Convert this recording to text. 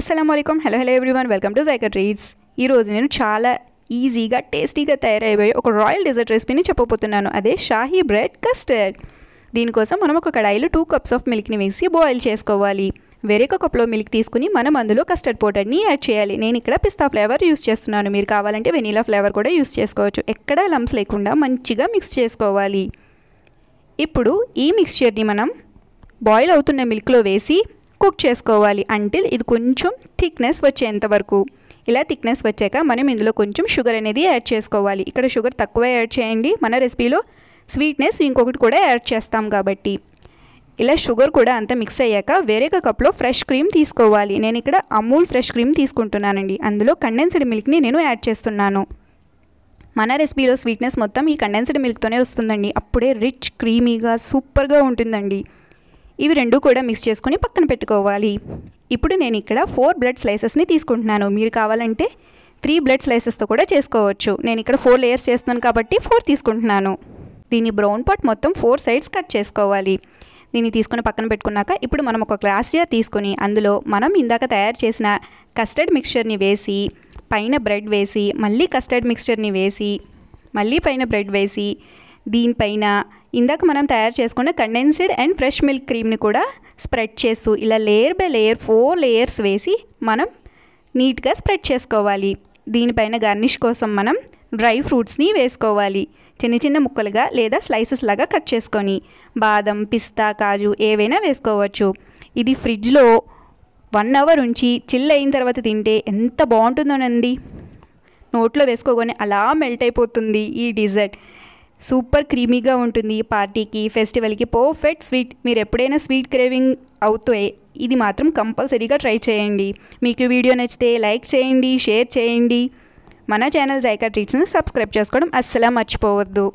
అస్సలాముఅలైకుం hello everyone welcome to Zaika treats. ఈరోజు నేను చాలా ఈజీగా టేస్టీగా తయారైపోయే ఒక రాయల్ డెజర్ట్ రెసిపీని చెప్పబోతున్నాను. అదే షాహీ బ్రెడ్ కస్టర్డ్. దీనికోసం మనం ఒక కడాయిలో 2 కప్స్ ఆఫ్ మిల్క్ని వేసి బాయిల్ చేసుకోవాలి. వేరొక కప్లో మిల్క్ తీసుకుని మనం అందులో కస్టర్డ్ పౌడర్ని యాడ్ చేయాలి. నేను ఇక్కడ పిస్తా ఫ్లేవర్ యూస్ చేస్తున్నాను. మీరు కావాలంటే వెనీలా ఫ్లేవర్ కూడా యూస్ చేసుకోవచ్చు. ఎక్కడా లంప్స్ లేకుండా మంచిగా మిక్స్ చేసుకోవాలి. ఇప్పుడు ఈ మిక్స్చర్ని మనం బాయిల్ అవుతున్న మిల్క్లో వేసి కుక్ చేసుకోవాలి అంటిల్ ఇది కొంచెం థిక్నెస్ వచ్చేంత వరకు. ఇలా థిక్నెస్ వచ్చాక మనం ఇందులో కొంచెం షుగర్ అనేది యాడ్ చేసుకోవాలి. ఇక్కడ షుగర్ తక్కువ యాడ్ చేయండి, మన రెసిపీలో స్వీట్నెస్ ఇంకొకటి కూడా యాడ్ చేస్తాం కాబట్టి. ఇలా షుగర్ కూడా అంతా మిక్స్ అయ్యాక వేరొక కప్లో ఫ్రెష్ క్రీమ్ తీసుకోవాలి. నేను ఇక్కడ అమూల్ ఫ్రెష్ క్రీమ్ తీసుకుంటున్నానండి. అందులో కండెన్స్డ్ మిల్క్ని నేను యాడ్ చేస్తున్నాను. మన రెసిపీలో స్వీట్నెస్ మొత్తం ఈ కండెన్స్డ్ మిల్క్తోనే వస్తుందండి. అప్పుడే రిచ్ క్రీమీగా సూపర్గా ఉంటుందండి. ఇవి రెండు కూడా మిక్స్ చేసుకొని పక్కన పెట్టుకోవాలి. ఇప్పుడు నేను ఇక్కడ 4 బ్రెడ్ స్లైసెస్ని తీసుకుంటున్నాను. మీరు కావాలంటే 3 బ్రెడ్ స్లైసెస్తో కూడా చేసుకోవచ్చు. నేను ఇక్కడ 4 లేయర్స్ చేస్తున్నాను కాబట్టి 4 తీసుకుంటున్నాను. దీని బ్రౌన్ పార్ట్ మొత్తం 4 సైడ్స్ కట్ చేసుకోవాలి. దీన్ని తీసుకొని పక్కన పెట్టుకున్నాక ఇప్పుడు మనం ఒక గ్లాస్ జార్ తీసుకొని అందులో మనం ఇందాక తయారు చేసిన కస్టర్డ్ మిక్స్చర్ని వేసి పైన బ్రెడ్ వేసి మళ్ళీ కస్టర్డ్ మిక్స్చర్ని వేసి మళ్ళీ పైన బ్రెడ్ వేసి దీనిపైన ఇందాక మనం తయారు చేసుకున్న కండెన్స్డ్ అండ్ ఫ్రెష్ మిల్క్ క్రీమ్ని కూడా స్ప్రెడ్ చేస్తూ ఇలా లేయర్ బై లేయర్ 4 లేయర్స్ వేసి మనం నీట్గా స్ప్రెడ్ చేసుకోవాలి. దీనిపైన గార్నిష్ కోసం మనం డ్రై ఫ్రూట్స్ని వేసుకోవాలి. చిన్న చిన్న ముక్కలుగా లేదా స్లైసెస్ లాగా కట్ చేసుకొని బాదం, పిస్తా, కాజు ఏవైనా వేసుకోవచ్చు. ఇది ఫ్రిడ్జ్లో 1 అవర్ ఉంచి చిల్ అయిన తర్వాత తింటే ఎంత బాగుంటుందోనండి. నోట్లో వేసుకోగానే అలా మెల్ట్ అయిపోతుంది ఈ డిజర్ట్. సూపర్ క్రీమీగా ఉంటుంది. పార్టీకి, ఫెస్టివల్కి పర్ఫెక్ట్ స్వీట్. మీరు ఎప్పుడైనా స్వీట్ క్రేవింగ్ అవుతే ఇది మాత్రం కంపల్సరీగా ట్రై చేయండి. మీకు వీడియో నచ్చితే లైక్ చేయండి, షేర్ చేయండి. మన ఛానల్ జైకా ట్రీట్స్ని సబ్స్క్రైబ్ చేసుకోవడం అస్సలు మర్చిపోవద్దు.